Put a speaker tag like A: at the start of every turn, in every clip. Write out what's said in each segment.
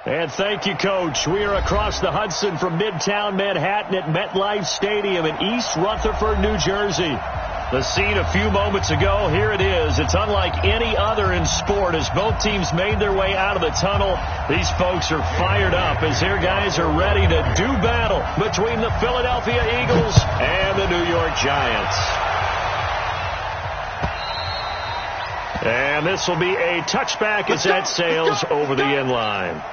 A: And thank you, Coach. We are across the Hudson from Midtown Manhattan at MetLife Stadium in East Rutherford, New Jersey. The scene a few moments ago, here it is. It's unlike any other in sport as both teams made their way out of the tunnel. These folks are fired up as their guys are ready to do battle between the Philadelphia Eagles and the New York Giants. And this will be a touchback as that sails over the end line.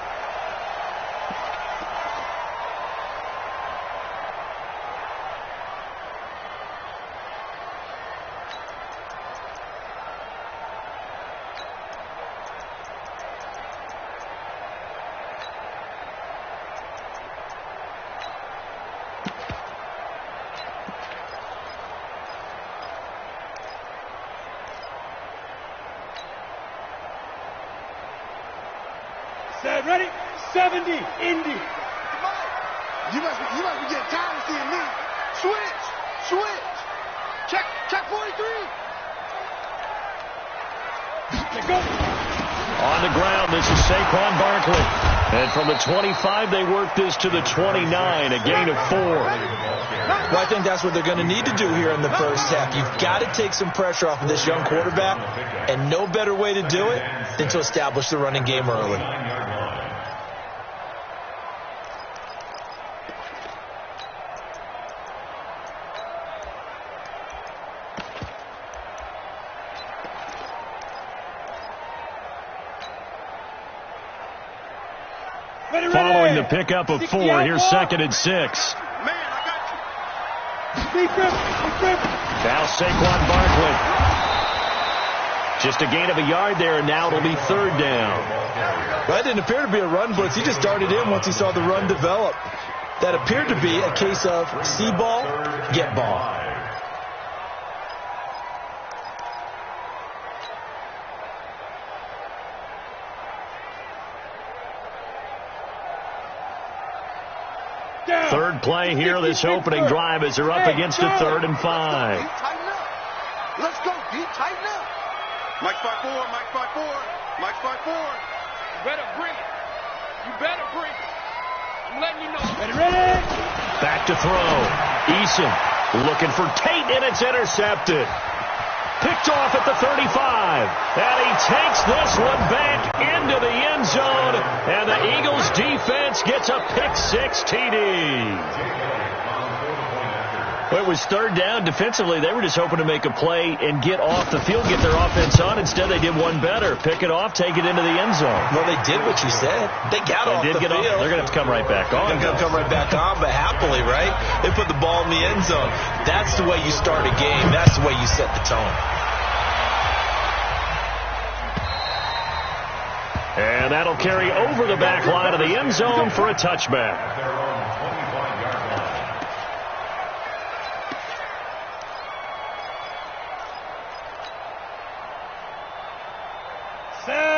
B: Ready? 70, Indy.
C: You must be getting tired of seeing me. Switch. Check 43.
B: Let's go.
A: On the ground, this is Saquon Barkley. And from the 25, they work this to the 29, a gain of 4.
D: Well, I think that's what they're going to need to do here in the first half. You've got to take some pressure off of this young quarterback, and no better way to do it than to establish the running game early.
A: Following the pickup of 4, here's 2nd and 6. Now Saquon Barkley. Just a gain of a yard there, and now it'll be 3rd down.
D: Well, that didn't appear to be a run blitz. He just darted in once he saw the run develop. That appeared to be a case of see ball, get ball.
A: Third play here, this opening drive as they're up against a 3rd and 5.
C: Let's go, D. Tighten up. Mike 5-4.
B: You better bring it. I'm letting you know. Ready.
A: Back to throw. Eason looking for Tate, and it's intercepted. Picked off at the 35. And he takes this one back into the end zone. And the Eagles defense gets a pick-6 TD. Well, it was 3rd down. Defensively, they were just hoping to make a play and get off the field, get their offense on. Instead, they did one better. Pick it off, take it into the end zone.
D: Well, they did what you said. They got off the field.
A: They're going to have to come right back on.
D: They're going to come right back on, but happily, right? They put the ball in the end zone. That's the way you start a game. That's the way you set the tone.
A: And that'll carry over the back line of the end zone for a touchback.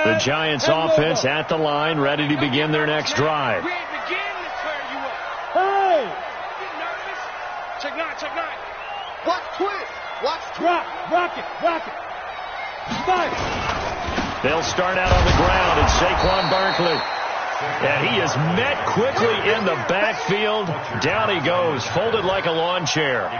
A: The Giants offense at the line, ready to begin their next drive.
B: We ain't beginning to clear you up. Hey! Get nervous? Check 9.
C: Watch twist.
B: Rock it. 5.
A: They'll start out on the ground. It's Saquon Barkley. And he is met quickly in the backfield. Down he goes, folded like a lawn chair.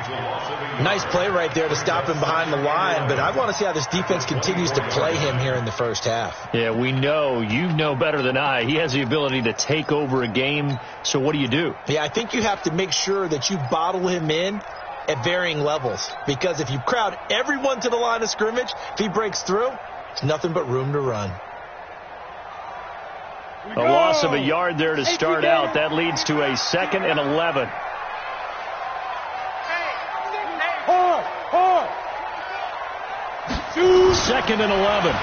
D: Nice play right there to stop him behind the line, but I want to see how this defense continues to play him here in the first half.
A: Yeah, we know. You know better than I. He has the ability to take over a game, so what do?
D: Yeah, I think you have to make sure that you bottle him in at varying levels, because if you crowd everyone to the line of scrimmage, if he breaks through, it's nothing but room to run.
A: A loss of a yard there to start out. That leads to a 2nd and 11.
B: Hard.
A: 2nd and 11.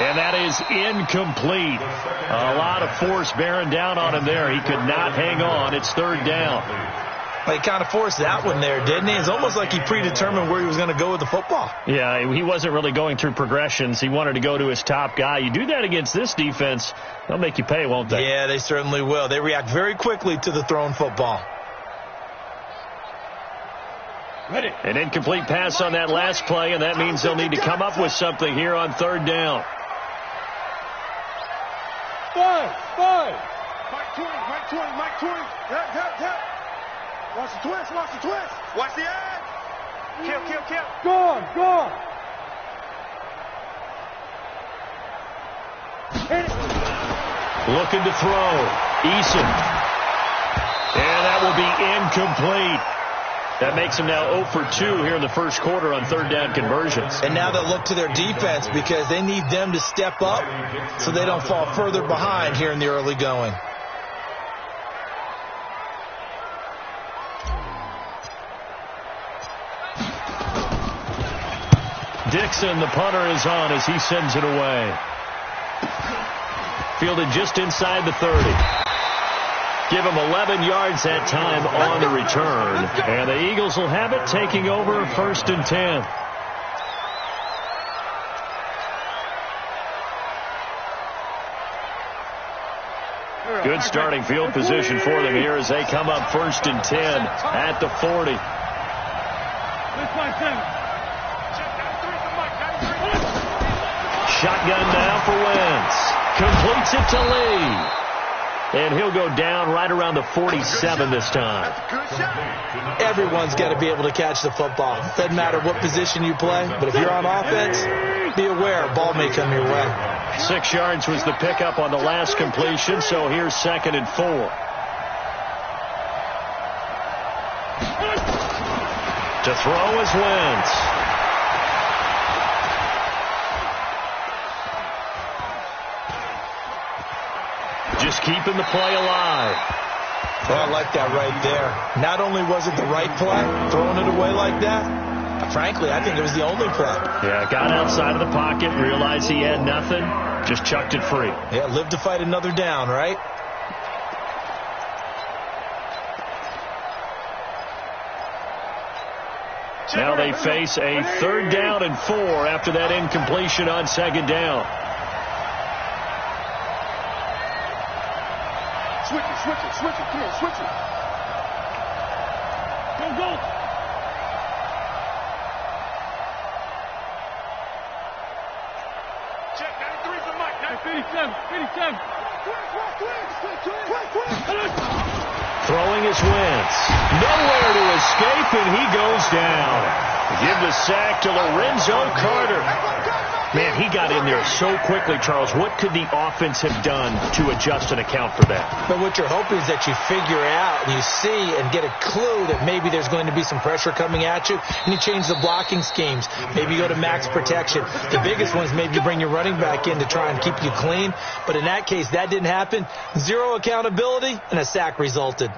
A: And that is incomplete. A lot of force bearing down on him there. He could not hang on. It's 3rd down.
D: Well, he kind of forced that one there, didn't he? It's almost like he predetermined where he was going to go with the football.
A: Yeah, he wasn't really going through progressions. He wanted to go to his top guy. You do that against this defense, they'll make you pay, won't they?
D: Yeah, they certainly will. They react very quickly to the thrown football.
B: Ready.
A: An incomplete pass on that last play, and that means they'll need to come up with something here on 3rd down.
C: Mike 20, Mike 20. Yep. Watch the twist, watch the twist. Watch the edge. Kill. Go.
A: Looking to throw. Eason. And that will be incomplete. That makes them now 0 for 2 here in the first quarter on third down conversions.
D: And now they'll look to their defense because they need them to step up so they don't fall further behind here in the early going.
A: Dixon, the punter, is on as he sends it away. Fielded just inside the 30. Give him 11 yards that time on the return. And the Eagles will have it, taking over first and 10. Good starting field position for them here as they come up first and 10 at the 40. Shotgun now for Wentz. Completes it to Lee. And he'll go down right around the 47 this time.
D: Everyone's got to be able to catch the football. Doesn't matter what position you play, but if you're on offense, be aware a ball may come your way.
A: 6 yards was the pickup on the last completion, so here's 2nd and 4. To throw is Wentz. Just keeping the play alive.
D: Oh, I like that right there. Not only was it the right play, throwing it away like that, frankly, I think it was the only play.
A: Yeah, got outside of the pocket, realized he had nothing, just chucked it free.
D: Yeah, live to fight another down, right?
A: Now they face a 3rd down and 4 after that incompletion on 2nd down.
C: Switch it. Come on, switch it. Go. Check, 93 for Mike. 57.
A: Throwing is Wentz. Nowhere to escape, and he goes down. Give the sack to Lorenzo Carter. Man, he got in there so quickly, Charles. What could the offense have done to adjust and account for that?
D: But what you're hoping is that you figure out and you see and get a clue that maybe there's going to be some pressure coming at you, and you change the blocking schemes. Maybe you go to max protection. The biggest one is maybe you bring your running back in to try and keep you clean. But in that case, that didn't happen. 0 accountability, and a sack resulted.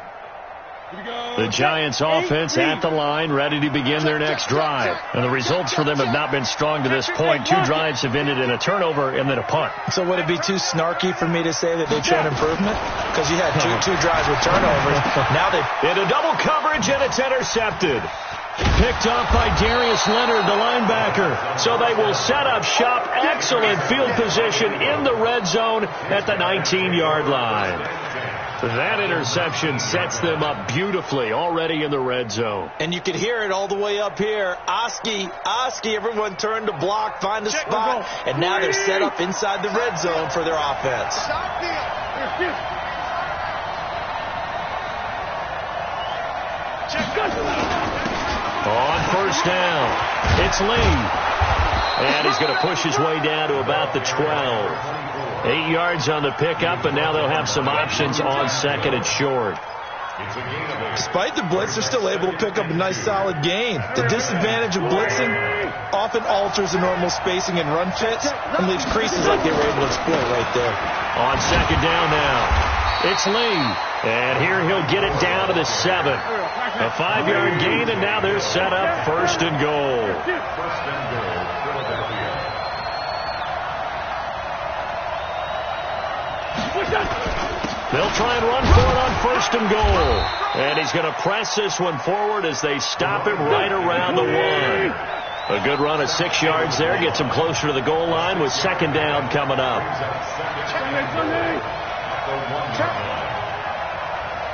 A: The Giants offense at the line, ready to begin their next drive. And the results for them have not been strong to this point. 2 drives have ended in a turnover and then a punt.
D: So would it be too snarky for me to say that they've shown improvement? Because you had two drives with turnovers. Now they
A: into double coverage, and it's intercepted. Picked off by Darius Leonard, the linebacker. So they will set up shop. Excellent field position in the red zone at the 19-yard line. That interception sets them up beautifully already in the red zone.
D: And you could hear it all the way up here. Oski, everyone turned to block, find a spot, and now they're set up inside the red zone for their offense.
A: On first down, it's Lee. And he's going to push his way down to about the 12. 8 yards on the pickup, and now they'll have some options on 2nd and short.
D: Despite the blitz, they're still able to pick up a nice solid gain. The disadvantage of blitzing often alters the normal spacing and run fits and leaves creases like they were able to exploit right there.
A: On 2nd down now, it's Lee. And here he'll get it down to the 7. A 5-yard gain, and now they're set up 1st and goal. They'll try and run for it on 1st and goal. And he's going to press this one forward as they stop him right around the 1. A good run of 6 yards there. Gets him closer to the goal line with 2nd down coming up.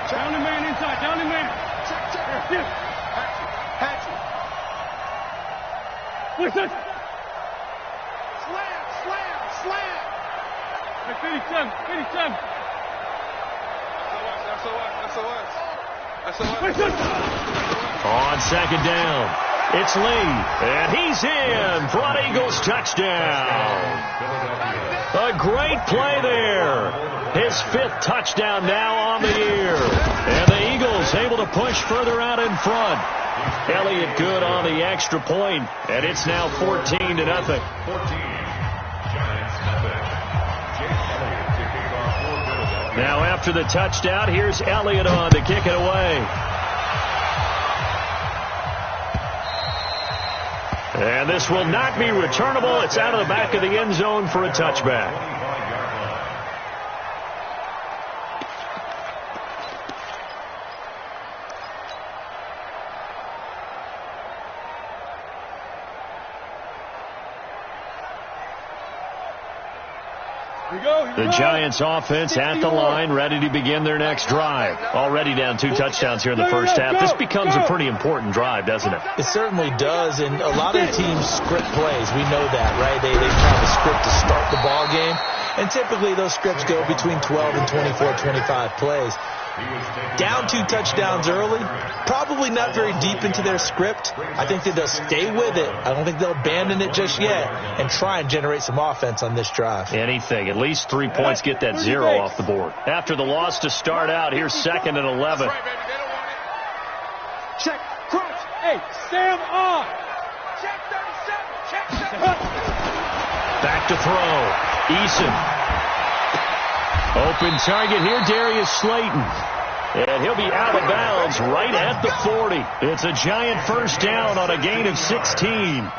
B: Down the man inside. Down the man. What's that?
C: Slam.
B: 57.
A: On second down, it's Lee, and he's in for an Eagles touchdown. A great play there. His 5th touchdown now on the year. And the Eagles able to push further out in front. Elliott good on the extra point, and it's now 14-0. Now after the touchdown, here's Elliott on to kick it away. And this will not be returnable. It's out of the back of the end zone for a touchback. The Giants offense at the line, ready to begin their next drive. Already down 2 touchdowns here in the first half. This becomes a pretty important drive, doesn't it?
D: It certainly does, and a lot of teams script plays. We know that, right? They have a script to start the ball game, and typically those scripts go between 12 and 24, 25 plays. Down 2 touchdowns early, probably not very deep into their script. I think that they'll stay with it. I don't think they'll abandon it just yet and try and generate some offense on this drive.
A: Anything. At least 3 points, get that 0 off the board. After the loss to start out, here's 2nd and 11.
C: Check, crunch. Hey, Sam on. Check 37. Check 7.
A: Back to throw. Eason. Open target here, Darius Slayton. And he'll be out of bounds right at the 40. It's a Giant first down on a gain of 16.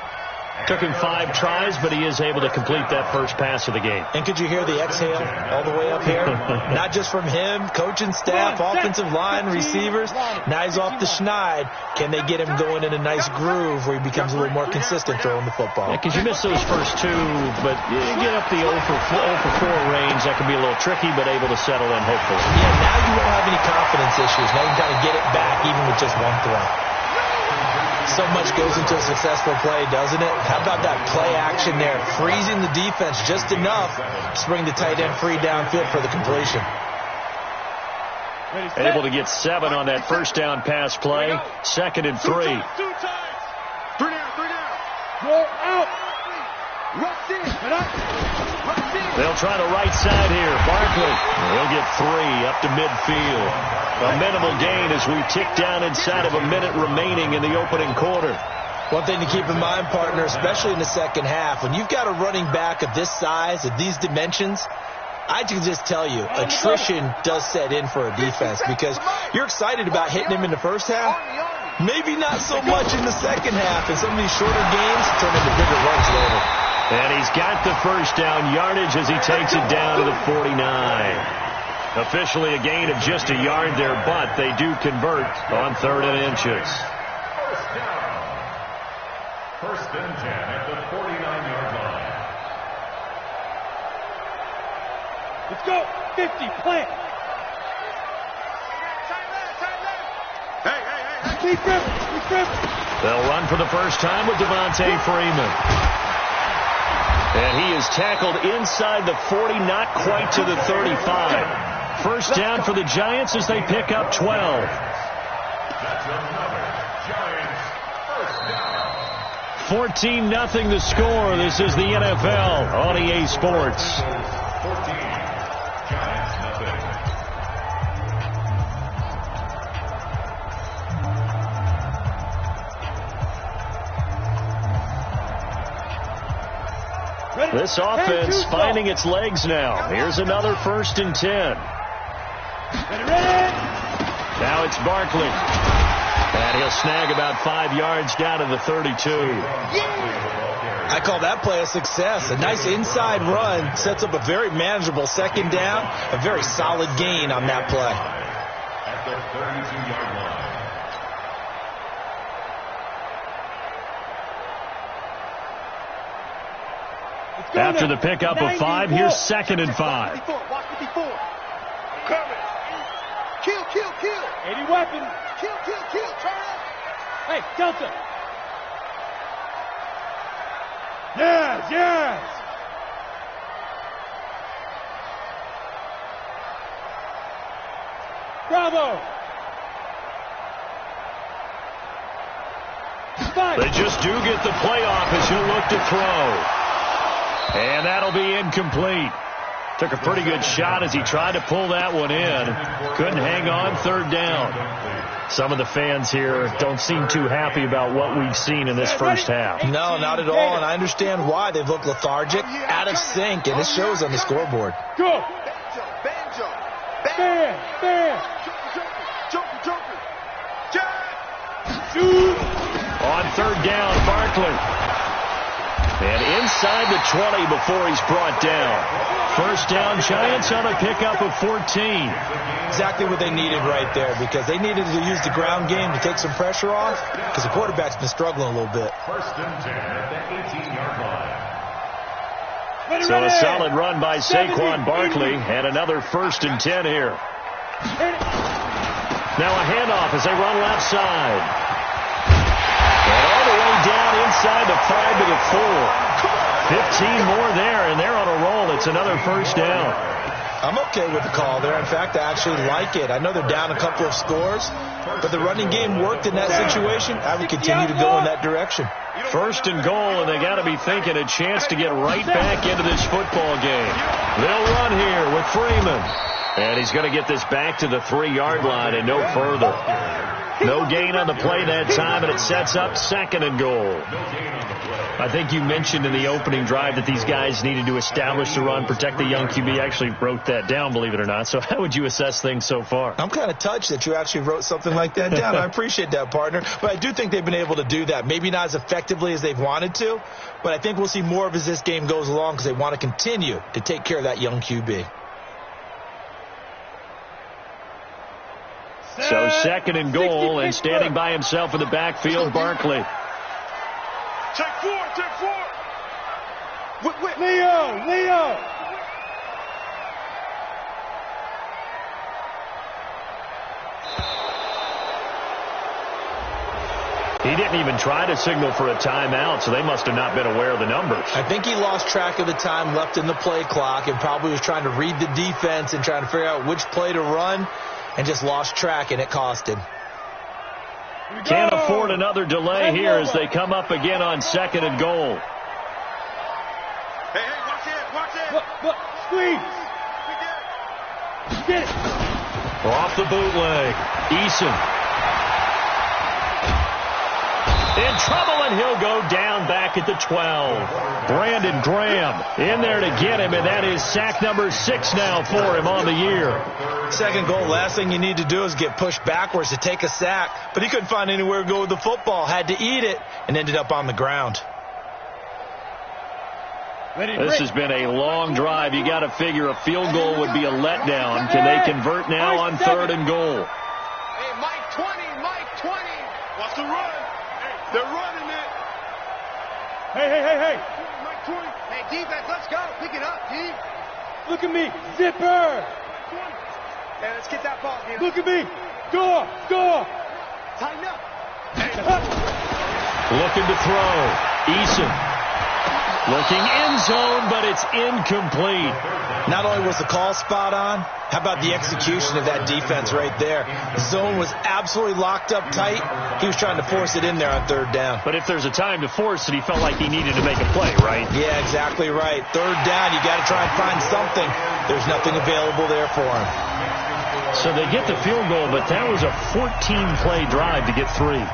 A: Took him 5 tries, but he is able to complete that first pass of the game.
D: And could you hear the exhale all the way up here? Not just from him, coaching staff, offensive line, receivers. Now he's off the schneid. Can they get him going in a nice groove where he becomes a little more consistent throwing the football?
A: Because you miss those first 2, but you get up the 0 for 4 range. That can be a little tricky, but able to settle in, hopefully.
D: Yeah, now you won't have any confidence issues. Now you can kind of get it back even with just 1 throw. So much goes into a successful play, doesn't it? How about that play action there? Freezing the defense just enough to bring the tight end free downfield for the completion.
A: Able to get 7 on that first down pass play. 2nd and 3.
C: 2 times. 3 down. Go out. Rush in.
A: They'll try the right side here. Barkley. He'll get 3 up to midfield. A minimal gain as we tick down inside of a minute remaining in the opening quarter.
D: One thing to keep in mind, partner, especially in the second half, when you've got a running back of this size, of these dimensions, I can just tell you, attrition does set in for a defense because you're excited about hitting him in the first half. Maybe not so much in the second half, and some of these shorter games turn into bigger runs later.
A: And he's got the first down yardage as he takes it down to the 49. Officially a gain of just a yard there, but they do convert on 3rd and inches.
E: First and 10 at the 49-yard line.
C: Let's go. 50, plant. Hey. Keep gripping.
A: They'll run for the first time with Devontae Freeman. And he is tackled inside the 40, not quite to the 35. First down for the Giants as they pick up 12.
E: That's another Giants first down.
A: 14-0 the score. This is the NFL on EA Sports.
E: 14, Giants nothing.
A: This offense finding its legs now. Here's another 1st and 10. Now it's Barkley. And he'll snag about 5 yards down to the 32.
D: I call that play a success. A nice inside run sets up a very manageable second down. A very solid gain on that play.
E: At the 32-yard line.
A: After the pickup of 5, here's 2nd and 5.
C: Watch 54. Coming. Kill. 80 weapon. Kill. Turn up. Hey, Delta. Yes. Bravo.
A: They just do get the playoff as he'll look to throw. And that'll be incomplete. Took a pretty good shot as he tried to pull that one in. Couldn't hang on, third down. Some of the fans here don't seem too happy about what we've seen in this first half.
D: No, not at all, and I understand why. They've looked lethargic, out of sync, and it shows on the scoreboard.
C: Go. Bam.
A: On third down, Barkley. And inside the 20 before he's brought down. First down, Giants on a pickup of 14.
D: Exactly what they needed right there, because they needed to use the ground game to take some pressure off, because the quarterback's been struggling a little bit.
E: First and 10 at the 18-yard line.
A: So a solid run by Saquon Barkley, and another first and 10 here. Now a handoff as they run left side. And all the way down inside the 5 to the 4. 15 more there, and they're on a roll. It's another first down.
D: I'm okay with the call there. In fact, I actually like it. I know they're down a couple of scores, but the running game worked in that situation. I would continue to go in that direction.
A: First and goal, and they got to be thinking a chance to get right back into this football game. They'll run here with Freeman. And he's going to get this back to the 3-yard line and no further. No gain on the play that time, and it sets up second and goal. I think you mentioned in the opening drive that these guys needed to establish the run, protect the young QB. I actually wrote that down, believe it or not. So how would you assess things so far?
D: I'm kind of touched that you actually wrote something like that down. I appreciate that, partner. But I do think they've been able to do that. Maybe not as effectively as they've wanted to, but I think we'll see more of as this game goes along because they want to continue to take care of that young QB.
A: So second and goal, and standing by himself in the backfield, Barkley.
C: Take four. Leo.
A: He didn't even try to signal for a timeout, so they must have not been aware of the numbers.
D: I think he lost track of the time left in the play clock and probably was trying to read the defense and trying to figure out which play to run and just lost track, and it cost him.
A: Can't afford another delay here as they come up again on second and goal.
C: Hey, watch it. Look, squeeze. Get it.
A: Off the bootleg. Eason. In trouble, and he'll go down back at the 12. Brandon Graham in there to get him, and that is sack number 6 now for him on the year.
D: Second goal, last thing you need to do is get pushed backwards to take a sack. But he couldn't find anywhere to go with the football, had to eat it, and ended up on the ground.
A: This has been a long drive. You got to figure a field goal would be a letdown. Can they convert now on third and goal?
B: Hey, Mike 20.
C: Watch the run. They're running it. Hey.
B: Mike 20. Hey, defense, let's go. Pick it up, D.
C: Look at me. Zipper.
B: Hey, let's get that ball, D.
C: Look at me. Go.
B: Tighten up.
A: Looking to throw. Eason. Looking end zone, but it's incomplete.
D: Not only was the call spot on, how about the execution of that defense right there? The zone was absolutely locked up tight. He was trying to force it in there on third down.
A: But if there's a time to force it, he felt like he needed to make a play, right?
D: Yeah, exactly right. Third down, you got to try and find something. There's nothing available there for him.
A: So they get the field goal, but that was a 14-play drive to get 3.
D: You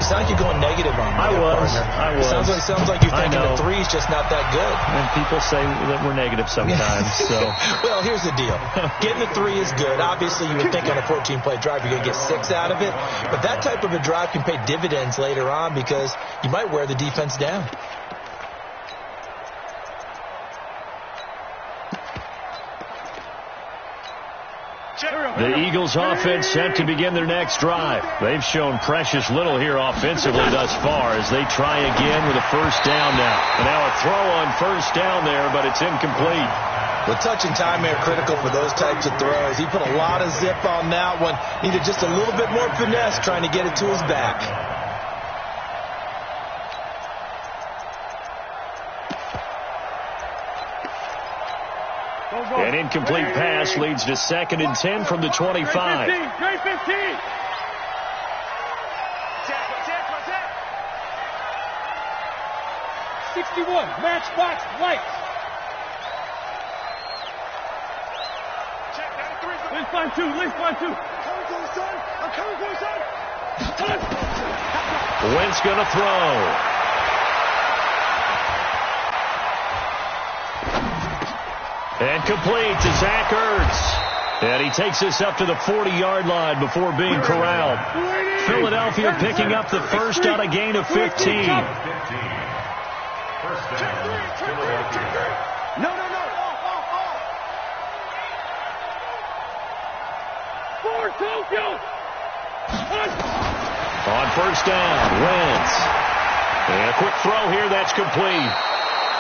D: sound like you're going negative on me.
A: I was.
D: It sounds like you're thinking the 3's just not that good.
A: And people say that we're negative sometimes. So.
D: Well, here's the deal. Getting the 3 is good. Obviously, you would think on a 14-play drive you're going to get 6 out of it. But that type of a drive can pay dividends later on because you might wear the defense down.
A: The Eagles offense set to begin their next drive. They've shown precious little here offensively thus far as they try again with a first down now. And now a throw on first down there, but it's incomplete.
D: The touch and timing are critical for those types of throws. He put a lot of zip on that one. Needed just a little bit more finesse trying to get it to his back.
A: An incomplete pass leads to 2nd and 10 from the 25.
B: 61, matchbox lights. Link 5-2, link 5-2. I'm coming for you, son.
A: Wentz going to throw. And complete to Zach Ertz. And he takes this up to the 40-yard line before being corralled. Philadelphia picking up the first on a gain of 15.
C: No.
B: For Tokyo.
A: On first down, Wentz. And a quick throw here, that's complete.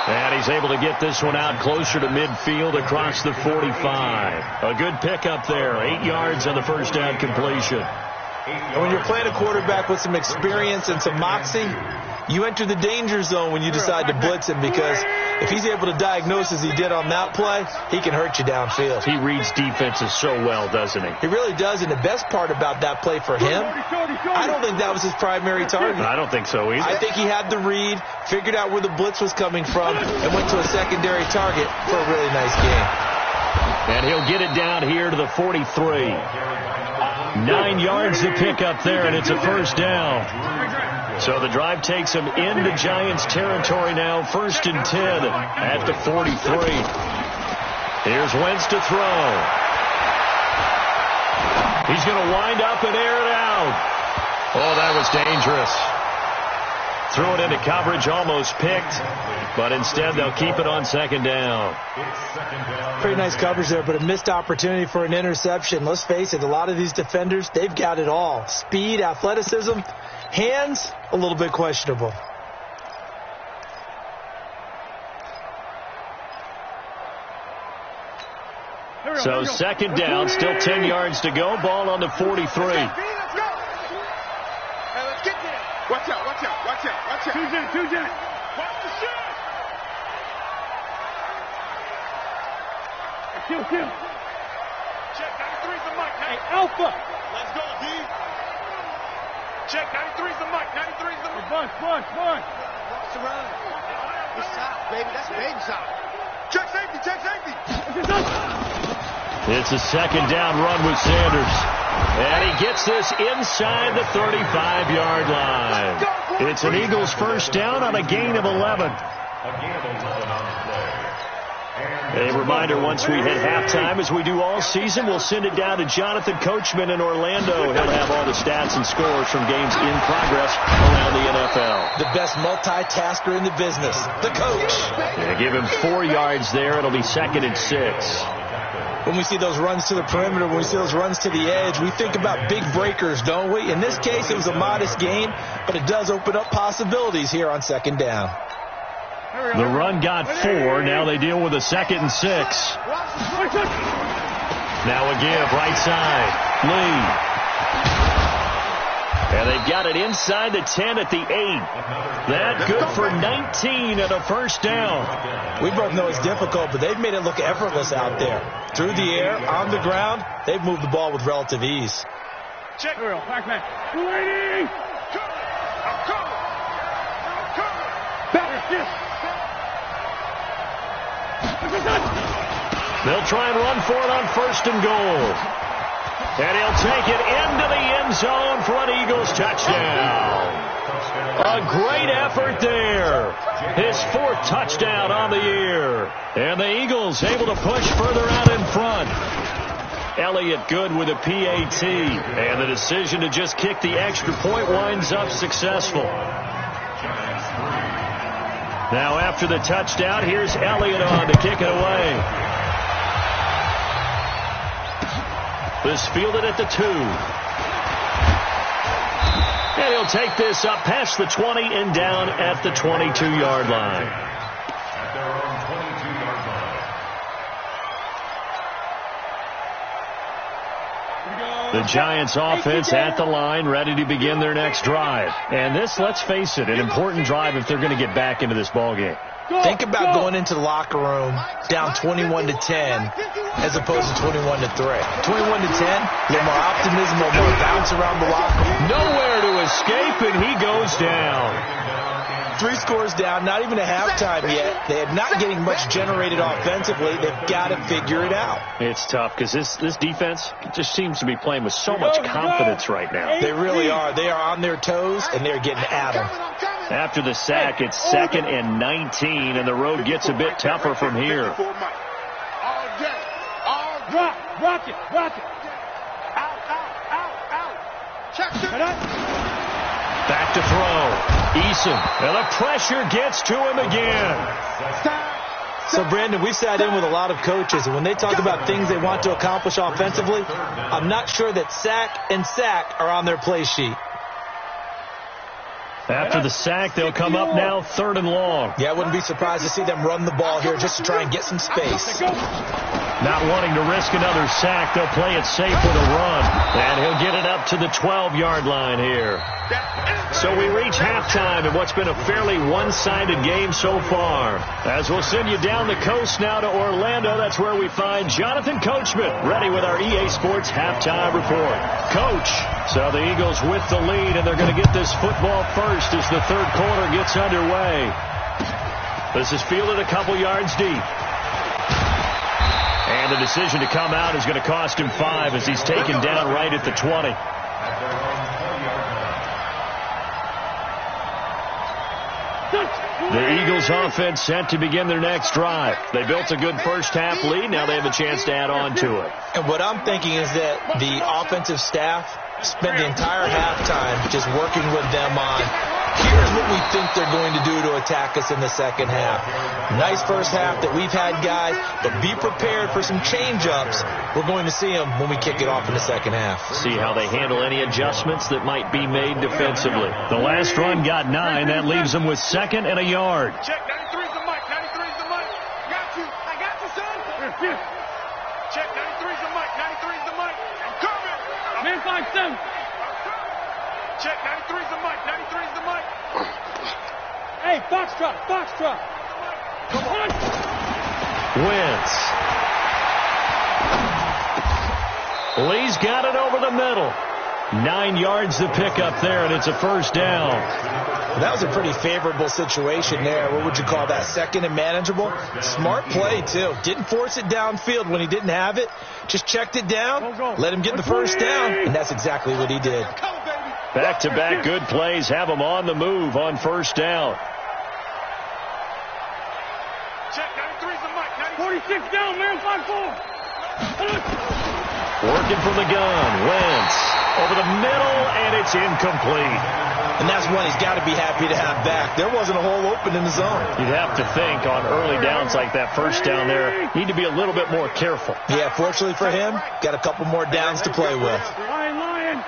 A: And he's able to get this one out closer to midfield across the 45. A good pickup there, 8 yards on the first down completion.
D: And when you're playing a quarterback with some experience and some moxie, you enter the danger zone when you decide to blitz him, because if he's able to diagnose as he did on that play, he can hurt you downfield.
A: He reads defenses so well, doesn't he?
D: He really does, and the best part about that play for him, I don't think that was his primary target.
A: I don't think so either.
D: I think he had the read, figured out where the blitz was coming from, and went to a secondary target for a really nice game.
A: And he'll get it down here to the 43. 9 yards to pick up there, and it's a first down. So the drive takes him into Giants territory now, 1st and 10 at the 43. Here's Wentz to throw. He's going to wind up and air it out. Oh, that was dangerous. Threw it into coverage, almost picked, but instead they'll keep it on 2nd down.
D: Pretty nice coverage there, but a missed opportunity for an interception. Let's face it, a lot of these defenders, they've got it all. Speed, athleticism, hands, a little bit questionable.
A: So 2nd down, still 10 yards to go. Ball on the 43.
C: Let's go. Hey, let's get there. Watch out. Two Jet. Watch the shot.
B: Kill.
C: Check, 93's the mic.
B: Hey, Alpha.
C: Let's go, D. Check, 93's the mic. 93's the mic.
B: Bunch.
C: Watch the run. It's side, baby. That's baby side. Check safety.
A: It's a 2nd down run with Sanders. And he gets this inside the 35-yard line. It's an Eagles first down on a gain of 11. A reminder, once we hit halftime, as we do all season, we'll send it down to Jonathan Coachman in Orlando. He'll have all the stats and scores from games in progress around the NFL.
D: The best multitasker in the business, the coach.
A: Yeah, give him 4 yards there. It'll be 2nd and 6.
D: When we see those runs to the perimeter, when we see those runs to the edge, we think about big breakers, don't we? In this case, it was a modest gain, but it does open up possibilities here on 2nd down.
A: The run got 4. Now they deal with a 2nd and 6. Now a give, right side. Lee. And they've got it inside the 10 at the 8. That good for 19 and a first down.
D: We both know it's difficult, but they've made it look effortless out there. Through the air, on the ground, they've moved the ball with relative ease.
C: Check.
B: Pac-Man. 280.
C: I'm coming.
A: They'll try and run for it on 1st and goal. And he'll take it into the end zone for an Eagles touchdown. A great effort there. His 4th touchdown on the year. And the Eagles able to push further out in front. Elliott good with a PAT. And the decision to just kick the extra point winds up successful. Now after the touchdown, here's Elliott on to kick it away. This fielded at the 2. And he'll take this up past the 20 and down at the 22-yard line.
E: At their own 22-yard line.
A: The Giants offense at the line, ready to begin their next drive. And this, let's face it, an important drive if they're going to get back into this ballgame.
D: Think about going into the locker room down 21-10 as opposed to 21-3. 21-10, a little more optimism, a little more bounce around the locker room.
A: Nowhere to escape, and he goes down.
D: 3 scores down, not even a halftime yet. They're not getting much generated offensively. They've got to figure it out.
A: It's tough because this defense just seems to be playing with so much confidence right now.
D: They really are. They are on their toes, and they're getting at them.
A: After the sack, it's 2nd and 19, and the road gets a bit tougher from here.
C: Rock it. Out. Check it.
A: Back to throw. Eason. And the pressure gets to him again.
D: So, Brandon, we've sat in with a lot of coaches, and when they talk about things they want to accomplish offensively, I'm not sure that sack and sack are on their play sheet.
A: After the sack, they'll come up now 3rd and long.
D: Yeah, I wouldn't be surprised to see them run the ball here just to try and get some space.
A: Not wanting to risk another sack, they'll play it safe with a run. And he'll get it up to the 12-yard line here. So we reach halftime in what's been a fairly one-sided game so far. As we'll send you down the coast now to Orlando, that's where we find Jonathan Coachman ready with our EA Sports halftime report. Coach, so the Eagles with the lead, and they're going to get this football first as the 3rd quarter gets underway. This is fielded a couple yards deep. And the decision to come out is going to cost him 5 as he's taken down right at the 20. The Eagles offense set to begin their next drive. They built a good first-half lead. Now they have a chance to add on to it.
D: And what I'm thinking is that the offensive staff spent the entire halftime just working with them on, here's what we think they're going to do to attack us in the second half. Nice first half that we've had, guys, but be prepared for some change-ups. We're going to see them when we kick it off in the second half.
A: See how they handle any adjustments that might be made defensively. The last run got 9. That leaves them with 2nd and a yard.
C: Check, 93's the mic. Got you. I got you, son. Check, 93's the mic. I'm coming. I'm in 5-7. Check, 93's the mic. Hey, Foxtrot. Come on.
A: Wentz. Lee's got it over the middle. 9 yards to pick up there, and it's a first down.
D: That was a pretty favorable situation there. What would you call that? 2nd and manageable? Smart play, too. Didn't force it downfield when he didn't have it. Just checked it down, let him get the first down, and that's exactly what he did.
A: Back-to-back good plays have him on the move on first down.
C: Check, 93's the mic. 46 down, man, 5-4.
A: Working from the gun. Wentz over the middle, and it's incomplete.
D: And that's one he's got to be happy to have back. There wasn't a hole open in the zone.
A: You'd have to think on early downs like that first down there, need to be a little bit more careful.
D: Yeah, fortunately for him, got a couple more downs to play with.
C: Lion.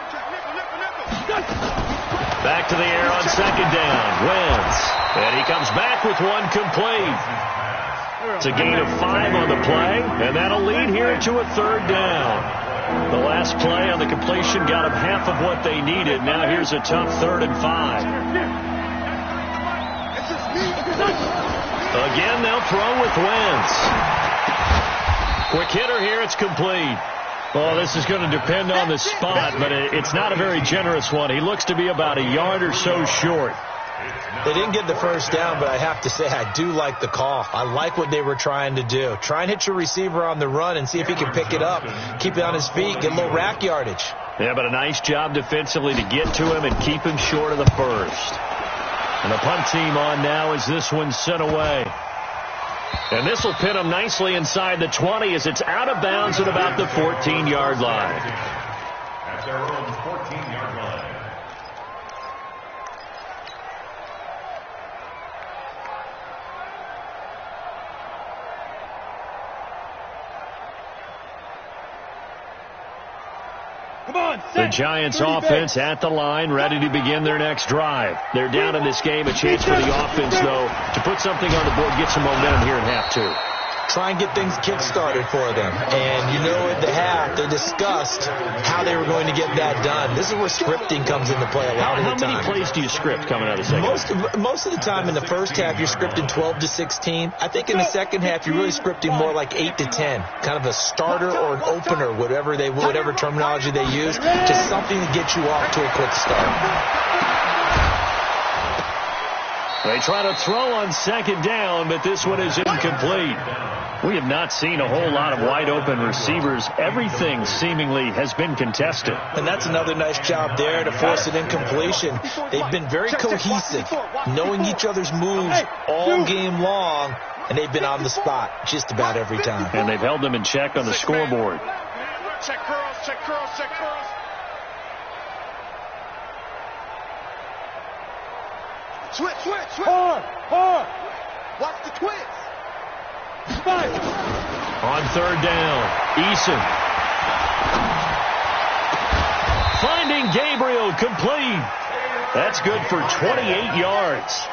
A: Back to the air on 2nd down. Wentz. And he comes back with one complete. It's a gain of 5 on the play, and that'll lead here to a 3rd down. The last play on the completion got them half of what they needed. Now here's a tough 3rd and 5. Again, they'll throw with Wentz. Quick hitter here, it's complete. Well, this is going to depend on the spot, but it's not a very generous one. He looks to be about a yard or so short.
D: They didn't get the first down, but I have to say I do like the call. I like what they were trying to do. Try and hit your receiver on the run and see if he can pick it up, keep it on his feet, get a little rack yardage.
A: Yeah, but a nice job defensively to get to him and keep him short of the first. And the punt team on now as this one's sent away. And this will pin him nicely inside the 20 as it's out of bounds at about the 14-yard line.
E: At their own 14-yard line.
A: The Giants offense at the line, ready to begin their next drive. They're down in this game. A chance for the offense, though, to put something on the board, get some momentum here in half 2.
D: try and get things kick-started for them. And you know at the half, they discussed how they were going to get that done. This is where scripting comes into play a lot of the time.
A: How many plays do you script coming out of the second?
D: Most of the time in the first half, you're scripting 12 to 16. I think in the second half, you're really scripting more like 8 to 10. Kind of a starter or an opener, whatever terminology they use. Just something to get you off to a quick start.
A: They try to throw on second down, but this one is incomplete. We have not seen a whole lot of wide-open receivers. Everything seemingly has been contested.
D: And that's another nice job there to force an incompletion. They've been very cohesive, knowing each other's moves all game long, and they've been on the spot just about every time.
A: And they've held them in check on the scoreboard.
C: Check curls, check curls, check curls. Switch, switch, switch. Hard. Watch the twitch.
A: On third down, Eason. Finding Gabriel complete. That's good for 28 yards.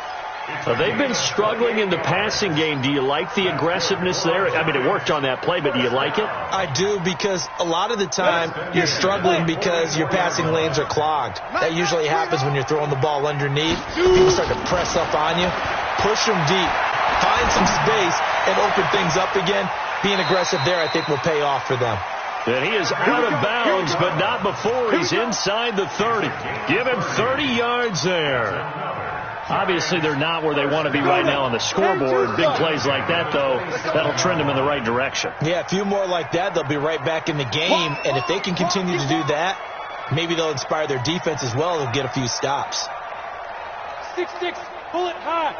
A: They've been struggling in the passing game. Do you like the aggressiveness there? I mean, it worked on that play, but do you like it?
D: I do, because a lot of the time you're struggling because your passing lanes are clogged. That usually happens when you're throwing the ball underneath. People start to press up on you. Push them deep. Find some space and open things up again. Being aggressive there, I think, will pay off for them.
A: And he is out of bounds, but not before he's inside the 30. Give him 30 yards there. Obviously, they're not where they want to be right now on the scoreboard. Big plays like that, though, that'll trend them in the right direction.
D: Yeah, a few more like that, they'll be right back in the game. And if they can continue to do that, maybe they'll inspire their defense as well. They'll get a few stops.
B: 6-6, pull it high.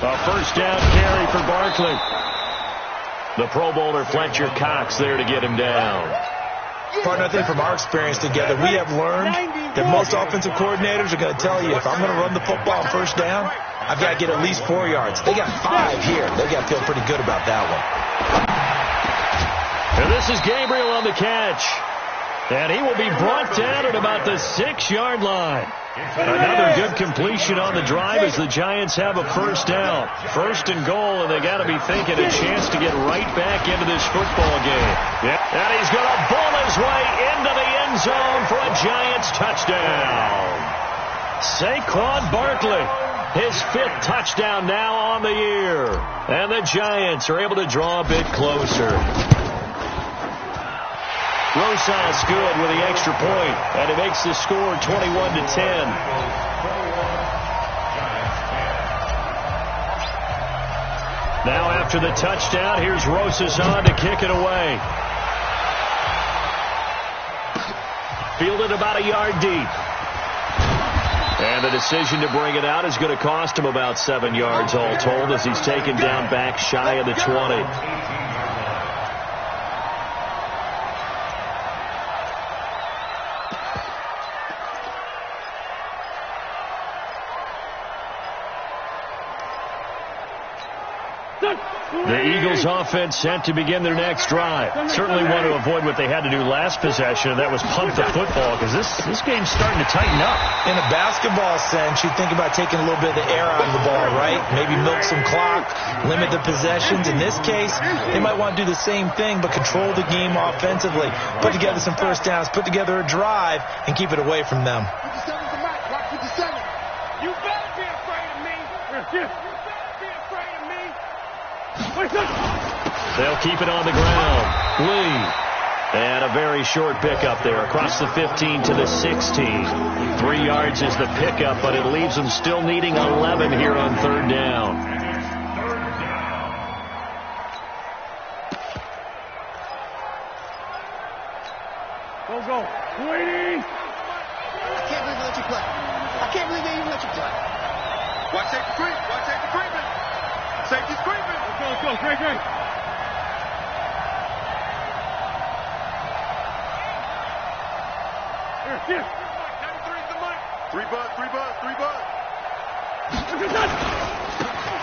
A: A first down carry for Barkley. The Pro Bowler Fletcher Cox there to get him down.
D: Partner, I think from our experience together, we have learned that most offensive coordinators are going to tell you, if I'm going to run the football on first down, I've got to get at least 4 yards. They got 5 here. They got to feel pretty good about that one.
A: And this is Gabriel on the catch. And he will be brought down at about the 6-yard line. Another good completion on the drive as the Giants have a first down. First and goal, and they got to be thinking a chance to get right back into this football game. Yeah. And he's going to bull his way into the end zone for a Giants touchdown. Saquon Barkley, his 5th touchdown now on the year. And the Giants are able to draw a bit closer. Rosas good with the extra point, and it makes the score 21-10. Now after the touchdown, here's Rosas on to kick it away. Fielded about a yard deep. And the decision to bring it out is going to cost him about 7 yards all told as he's taken down back shy of the 20. The Eagles offense set to begin their next drive. Certainly want to avoid what they had to do last possession, and that was punt the football, because this game's starting to tighten up.
D: In a basketball sense, you think about taking a little bit of the air out of the ball, right? Maybe milk some clock, limit the possessions. In this case, they might want to do the same thing, but control the game offensively. Put together some first downs, put together a drive, and keep it away from them.
C: You better be afraid of me. You better be afraid of me.
A: They'll keep it on the ground. Lee. And a very short pickup there across the 15 to the 16. 3 yards is the pickup, but it leaves them still needing 11 here on third down.
B: Go. Waiting.
C: I can't believe they let you play. I can't believe they even let you play. Watch safety creep. Watch safety creeping. Safety's creeping.
B: Let's go. Great. Here.
C: 93's the mic. 3 bud.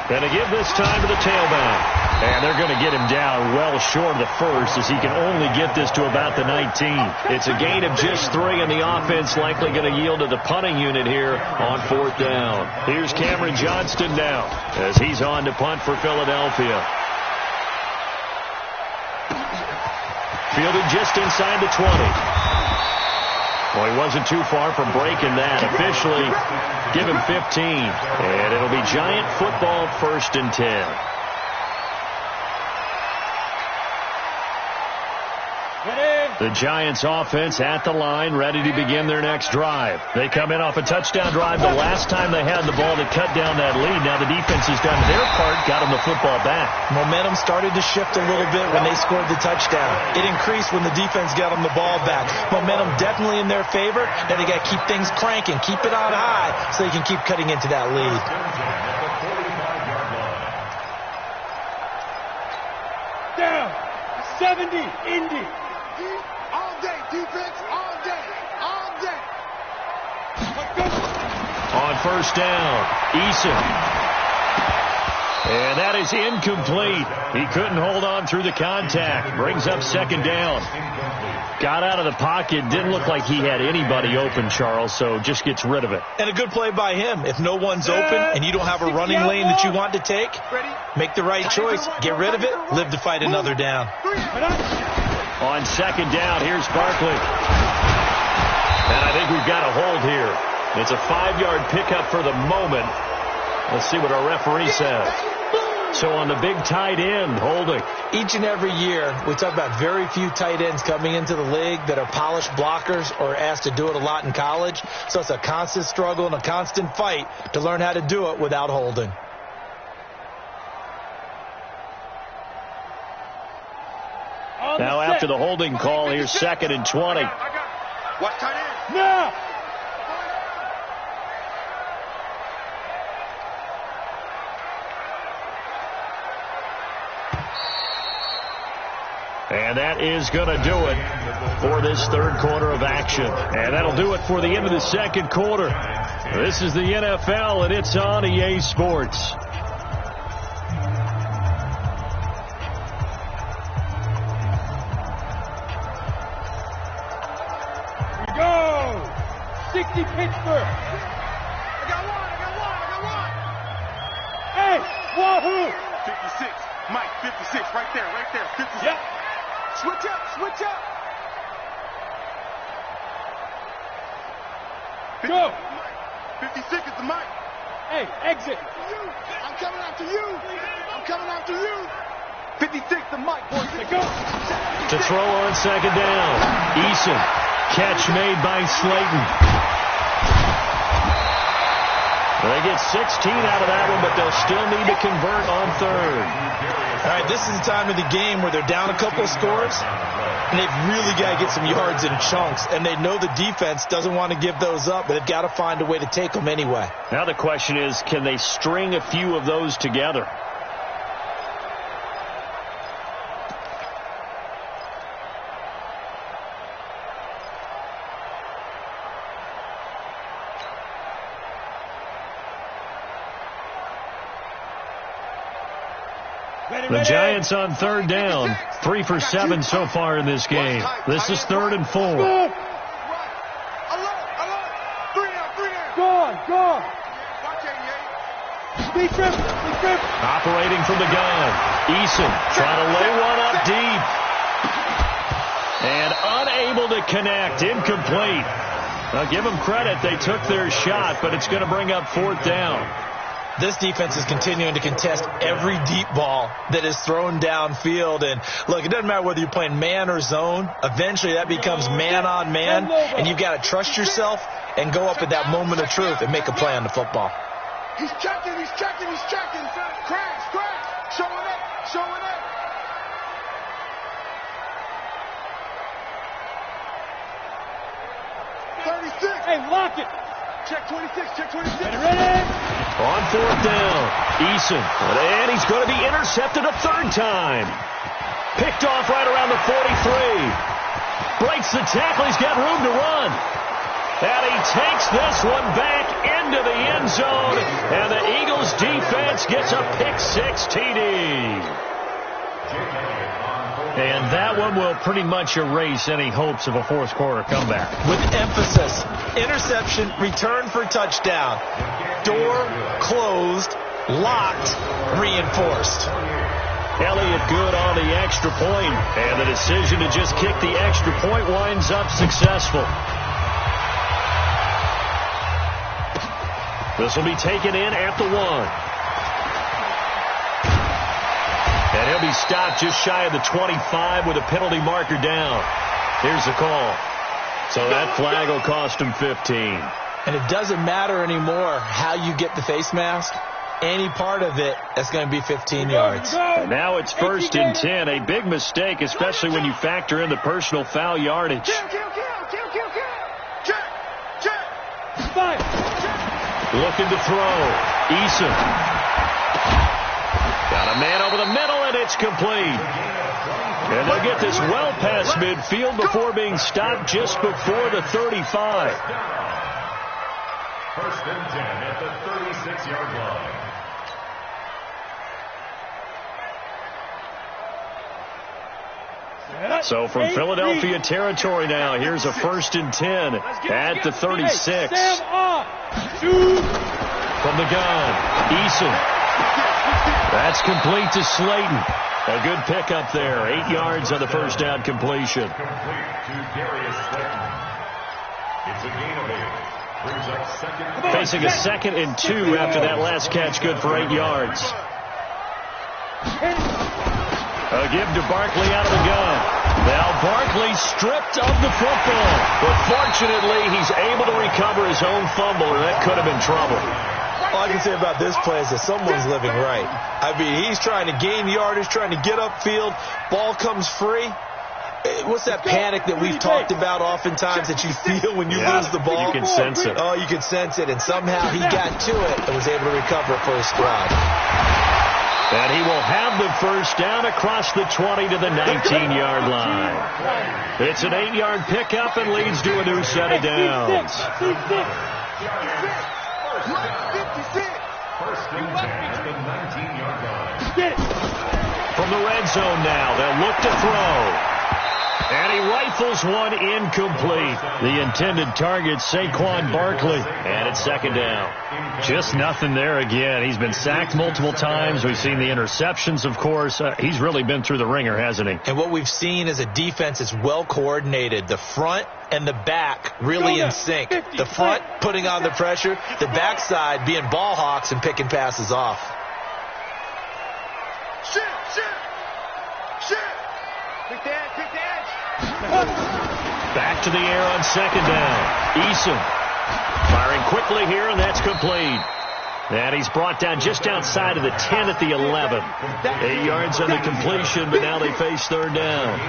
A: Going to give this time to the tailback. And they're going to get him down well short of the first as he can only get this to about the 19. It's a gain of just 3, and the offense likely going to yield to the punting unit here on 4th down. Here's Cameron Johnston now as he's on to punt for Philadelphia. Fielded just inside the 20. Well, he wasn't too far from breaking that. Officially, give him 15. And it'll be Giant football, 1st and 10. The Giants offense at the line, ready to begin their next drive. They come in off a touchdown drive the last time they had the ball to cut down that lead. Now the defense has done their part, got them the football back.
D: Momentum started to shift a little bit when they scored the touchdown. It increased when the defense got them the ball back. Momentum definitely in their favor. Now they got to keep things cranking, keep it on high so they can keep cutting into that lead.
B: Down. 70, Indy.
C: All day, defense, all day, all day.
A: On 1st down, Eason. And that is incomplete. He couldn't hold on through the contact. Brings up 2nd down. Got out of the pocket. Didn't look like he had anybody open, Charles, so just gets rid of it.
D: And a good play by him. If no one's open and you don't have a running lane that you want to take, make the right choice. Get rid of it. Live to fight another down.
A: On 2nd down, here's Barkley. And I think we've got a hold here. It's a 5-yard pickup for the moment. Let's see what our referee says. So on the big tight end, holding.
D: Each and every year, we talk about very few tight ends coming into the league that are polished blockers or asked to do it a lot in college. So it's a constant struggle and a constant fight to learn how to do it without holding.
A: Now after the holding call, here's 2nd and 20.
C: Watch tight end.
B: Now.
A: And that is going to do it for this 3rd quarter of action. And that'll do it for the end of the 2nd quarter. This is the NFL, and it's on EA Sports.
B: Go! 60 Pittsburgh.
C: I got one.
B: Hey, Wahoo!
C: 56. Mike, 56. Right there. 56.
B: Yep.
C: Switch up. 50,
B: Go.
C: 56 is the Mike.
B: Hey, exit.
C: I'm coming after you. 56 the Mike, boys.
B: Go.
A: To throw on 2nd down. Eason. Catch made by Slayton. They get 16 out of that one, but they'll still need to convert on 3rd.
D: All right, this is the time of the game where they're down a couple of scores, and they've really got to get some yards in chunks, and they know the defense doesn't want to give those up, but they've got to find a way to take them anyway.
A: Now the question is, can they string a few of those together? The Giants on 3rd down. 3 for 7 so far in this game. This is 3rd and 4.
C: Alert. 3 down.
B: Gone.
C: Watch 88.
B: Speed trip.
A: Operating from the gun. Eason trying to lay one up deep. And unable to connect. Incomplete. Now give them credit. They took their shot, but it's going to bring up 4th down.
D: This defense is continuing to contest every deep ball that is thrown downfield. And, look, it doesn't matter whether you're playing man or zone. Eventually that becomes man on man, and you've got to trust yourself and go up at that moment of truth and make a play on the football.
C: He's checking. Crash. Showing up. 36.
B: Hey, lock it.
C: Check 26.
B: Ready?
A: On 4th down, Eason. And he's going to be intercepted a 3rd time. Picked off right around the 43. Breaks the tackle. He's got room to run. And he takes this one back into the end zone. And the Eagles defense gets a pick-6 TD. And that one will pretty much erase any hopes of a fourth-quarter comeback.
D: With emphasis, interception, return for touchdown. Door closed, locked, reinforced.
A: Elliott good on the extra point, and the decision to just kick the extra point winds up successful. This will be taken in at the 1. And he'll be stopped just shy of the 25 with a penalty marker down. Here's the call. So that flag will cost him 15.
D: And it doesn't matter anymore how you get the face mask. Any part of it, that's going to be 15 yards.
A: And now it's 1st and 10. A big mistake, especially when you factor in the personal foul yardage. Looking to throw. Eason. Got a man over the middle, and it's complete. And they'll get this well past midfield before being stopped just before the 35.
E: 1st and 10 at the 36-yard line.
A: So from Philadelphia territory now, here's a 1st and 10 at the 36. From the gun, Eason. That's complete to Slayton. A good pickup there. 8 yards on the first down completion.
E: Complete to Darius Slayton. It's a gain of 8. Brings up second.
A: Facing a 2nd and 2 after that last catch, good for 8 yards. A give to Barkley out of the gun. Now Barkley stripped of the football. But fortunately, he's able to recover his own fumble, or that could have been trouble.
D: All I can say about this play is that someone's living right. I mean, he's trying to gain yardage, trying to get upfield. Ball comes free. What's that panic that we've talked about oftentimes that you feel when you lose the ball?
A: You can sense it.
D: Oh, you can sense it. And somehow he got to it and was able to recover for his squad.
A: And he will have the first down across the 20 to the 19-yard line. It's an 8-yard pickup and leads to a new set of downs.
E: 1st and 10 at the 19-yard line.
A: From the red zone now, they'll look to throw. And he rifles one incomplete. The intended target, Saquon Barkley. And it's 2nd down. Just nothing there again. He's been sacked multiple times. We've seen the interceptions, of course. He's really been through the ringer, hasn't he?
D: And what we've seen is a defense that's well coordinated. The front and the back really in sync. The front putting on the pressure. The backside being ball hawks and picking passes off.
A: Back to the air on 2nd down. Eason firing quickly here, and that's complete. And he's brought down just outside of the 10 at the 11. 8 yards on the completion, but now they face 3rd down.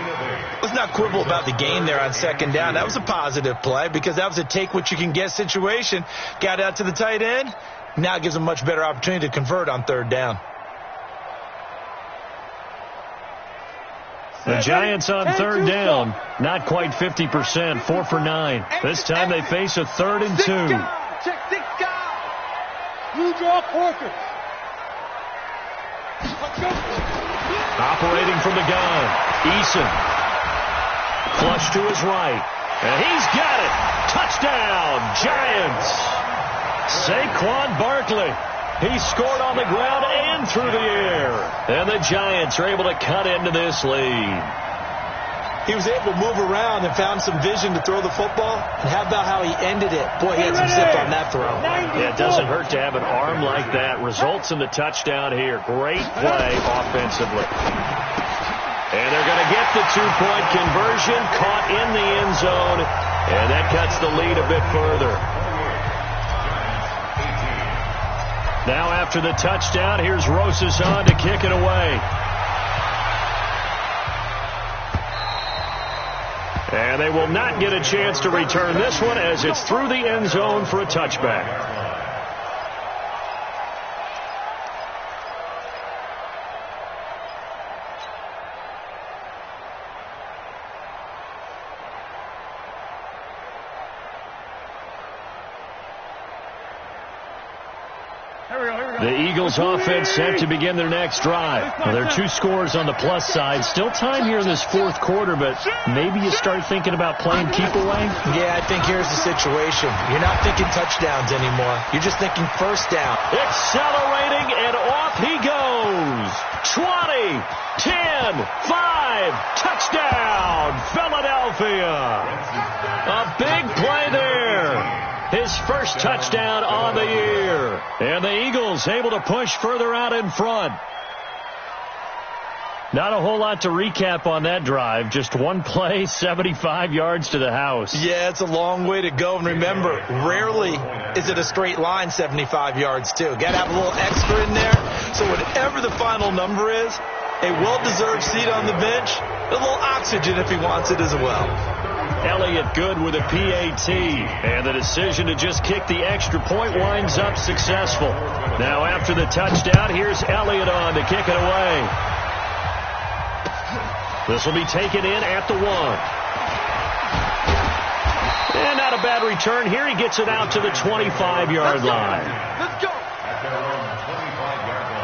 D: Let's not quibble about the gain there on 2nd down. That was a positive play because that was a take-what-you-can-get situation. Got out to the tight end. Now it gives them a much better opportunity to convert on 3rd down.
A: The Giants on 3rd down, not quite 50%, 4 for 9. This time they face a 3rd and 2.
B: Check 6 guys. You draw Porter.
A: Operating from the gun, Eason. Flush to his right. And he's got it. Touchdown, Giants. Saquon Barkley. He scored on the ground and through the air. And the Giants are able to cut into this lead.
D: He was able to move around and found some vision to throw the football. And how about how he ended it? Boy, he had some zip on that throw.
A: Yeah, it doesn't hurt to have an arm like that. Results in the touchdown here. Great play offensively. And they're going to get the 2-point conversion, caught in the end zone. And that cuts the lead a bit further. Now after the touchdown, here's Rosas on to kick it away. And they will not get a chance to return this one as it's through the end zone for a touchback. The Eagles offense set to begin their next drive. Well, there are 2 scores on the plus side. Still time here in this fourth quarter, but maybe you start thinking about playing keep away?
D: Yeah, I think here's the situation. You're not thinking touchdowns anymore. You're just thinking first down.
A: Accelerating, and off he goes. 20, 10, 5, touchdown, Philadelphia. A big play there. His first touchdown on the year. And the Eagles able to push further out in front. Not a whole lot to recap on that drive. Just one play, 75 yards to the house.
D: Yeah, it's a long way to go. And remember, rarely is it a straight line 75 yards, too. Got to have a little extra in there. So whatever the final number is, a well-deserved seat on the bench, a little oxygen if he wants it as well.
A: Elliott good with a PAT, and the decision to just kick the extra point winds up successful. Now after the touchdown, here's Elliott on to kick it away. This will be taken in at the 1. And not a bad return here. He gets it out to the 25-yard line.
B: Let's go.
E: At their own 25-yard line.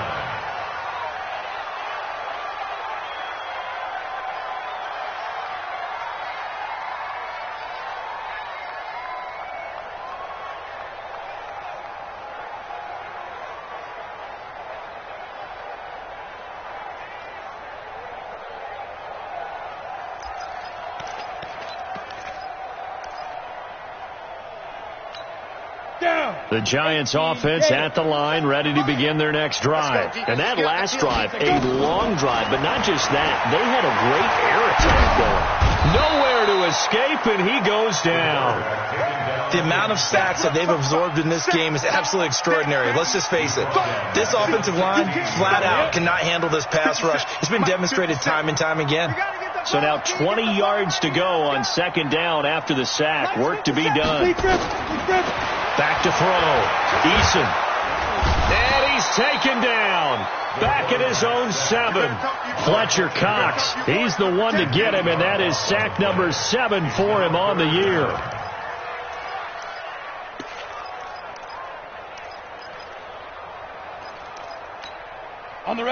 A: The Giants offense at the line, ready to begin their next drive. And that last drive, a long drive, but not just that. They had a great air attack going. Nowhere to escape, and he goes down.
D: The amount of sacks that they've absorbed in this game is absolutely extraordinary. Let's just face it. This offensive line, flat out, cannot handle this pass rush. It's been demonstrated time and time again.
A: So now 20 yards to go on second down after the sack. Work to be done. Back to throw. Eason. And he's taken down. Back at his own 7. Fletcher Cox. He's the one to get him, and that is sack number 7 for him on the year.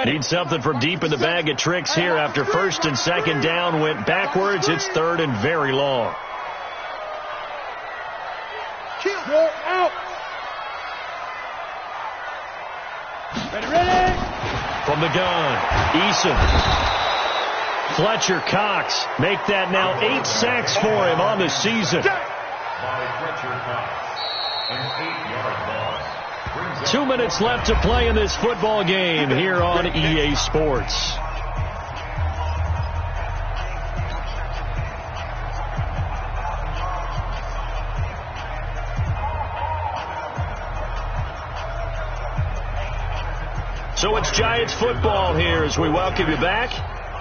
A: Need something from deep in the bag of tricks here after first and second down went backwards. It's third and very long.
B: Ready.
A: From the gun, Eason. Fletcher Cox make that now 8 sacks for him on the season.
E: By Fletcher Cox. An 8-yard loss.
A: 2 minutes left to play in this football game here on EA Sports. So it's Giants football here as we welcome you back.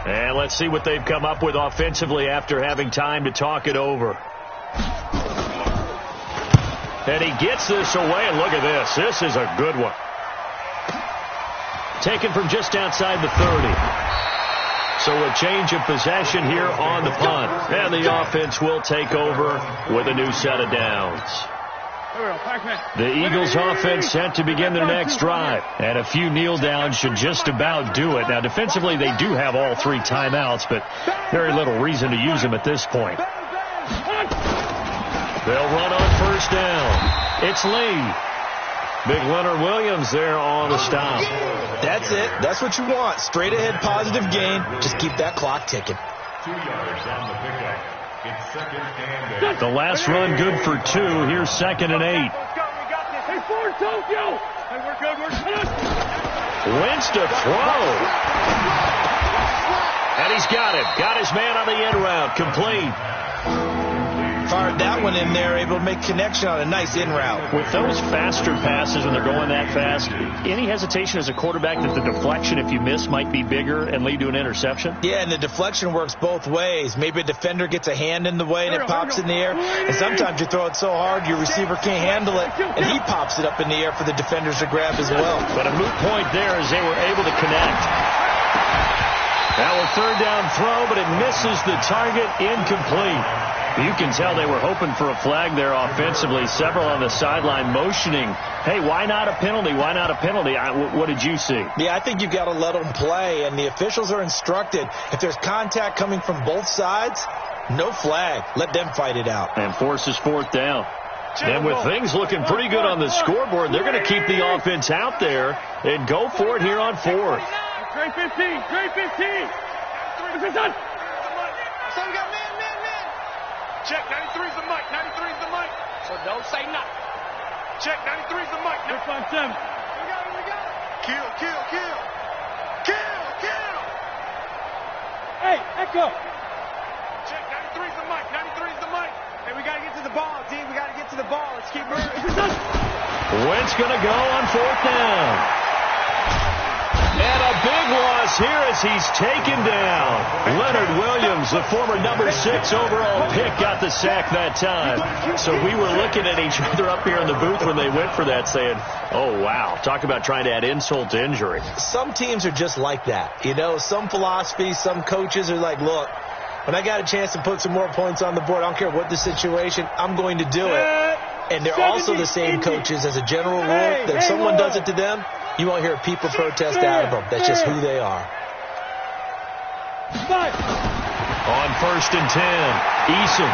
A: And let's see what they've come up with offensively after having time to talk it over. And he gets this away, and look at this. This is a good one. Taken from just outside the 30. So a change of possession here on the punt. And the offense will take over with a new set of downs. The Eagles offense set to begin their next drive. And a few kneel downs should just about do it. Now defensively they do have all 3 timeouts, but very little reason to use them at this point. They'll run on first down. It's Lee. Big Leonard Williams there on the stop.
D: That's it. That's what you want. Straight ahead positive gain. Just keep that clock ticking.
E: 2 yards on the pickup. It's second and 8.
A: The last run good for 2. Here's second and 8.
B: Hey, Ford, Tokyo. Hey, we're good. We're good.
A: Wentz to throw. And he's got it. Got his man on the end route. Complete.
D: Fired that one in there, able to make connection on a nice in route.
A: With those faster passes when they're going that fast, any hesitation as a quarterback that the deflection, if you miss, might be bigger and lead to an interception?
D: Yeah, and the deflection works both ways. Maybe a defender gets a hand in the way and it pops in the air. And sometimes you throw it so hard your receiver can't handle it, and he pops it up in the air for the defenders to grab as well.
A: But a moot point there as they were able to connect. Now a third down throw, but it misses the target, incomplete. You can tell they were hoping for a flag there offensively. Several on the sideline motioning, hey, why not a penalty? Why not a penalty? What did you see?
D: Yeah, I think you've got to let them play, and the officials are instructed. If there's contact coming from both sides, no flag. Let them fight it out.
A: And forces fourth down. And with things looking pretty good on the scoreboard, they're going to keep the offense out there and go for it here on fourth.
B: Grade 15, grade 15.
C: So we got man. Check, 93's the mic, 93's the mic. So don't say nothing. Check, 93's the mic.
B: 357.
C: We got it. Kill.
B: Hey, echo.
C: Check, 93's the mic, 93's the mic. Hey, we got to get to the ball, D. We got to get to the ball. Let's keep moving.
A: Wentz going to go on fourth down. And a big loss here as he's taken down. Leonard Williams, the former number 6 overall pick, got the sack that time. So we were looking at each other up here in the booth when they went for that saying, oh, wow, talk about trying to add insult to injury.
D: Some teams are just like that. You know, some philosophies, some coaches are like, look, when I got a chance to put some more points on the board, I don't care what the situation, I'm going to do it. And they're also the same coaches as a general rule that if someone does it to them, you won't hear people protest out of them. That's just who they are.
A: On first and 10, Eason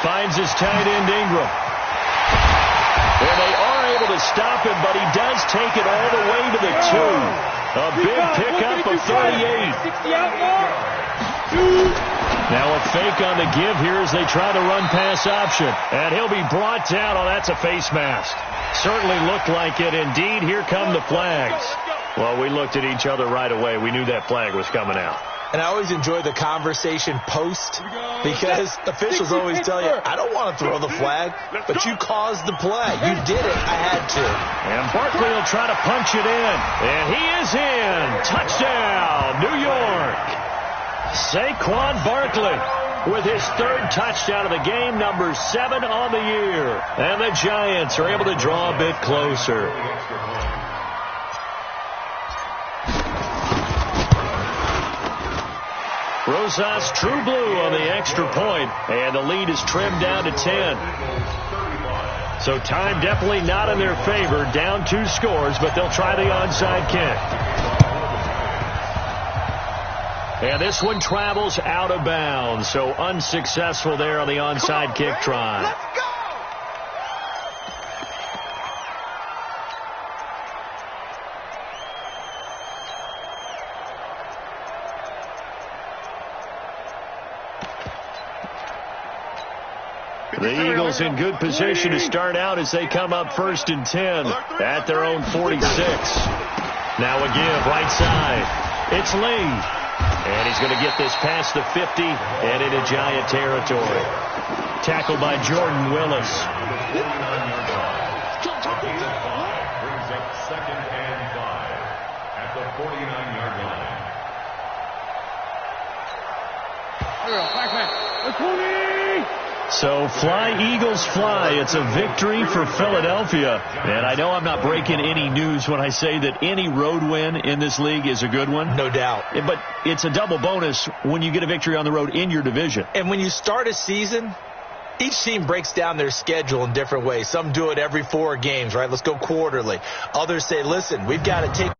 A: finds his tight end Ingram. And they are able to stop him, but he does take it all the way to the 2. A big pickup of 38.
B: 60 out.
A: Now a fake on the give here as they try to run pass option. And he'll be brought down. Oh, that's a face mask. Certainly looked like it. Indeed, here come the flags. Well, we looked at each other right away. We knew that flag was coming out.
D: And I always enjoy the conversation post because officials always tell you, I don't want to throw the flag, but you caused the play. You did it. I had to.
A: And Barkley will try to punch it in. And he is in. Touchdown, New York. Saquon Barkley with his 3rd touchdown of the game, number 7 on the year. And the Giants are able to draw a bit closer. Rosas true blue on the extra point, and the lead is trimmed down to 10. So time definitely not in their favor. Down 2 scores, but they'll try the onside kick. And this one travels out of bounds, so unsuccessful there on the onside kick try.
C: Let's go!
A: The Eagles in good position to start out as they come up first and 10 at their own 46. Now a give right side. It's Lee. And he's going to get this past the 50 and into Giant territory. Tackled by Jordan Willis.
E: Brings up 2nd and 5 at the 49-yard line.
A: So fly, Eagles, fly. It's a victory for Philadelphia. And I know I'm not breaking any news when I say that any road win in this league is a good one.
D: No doubt.
A: But it's a double bonus when you get a victory on the road in your division.
D: And when you start a season, each team breaks down their schedule in different ways. Some do it every 4 games, right? Let's go quarterly. Others say, listen, we've got to take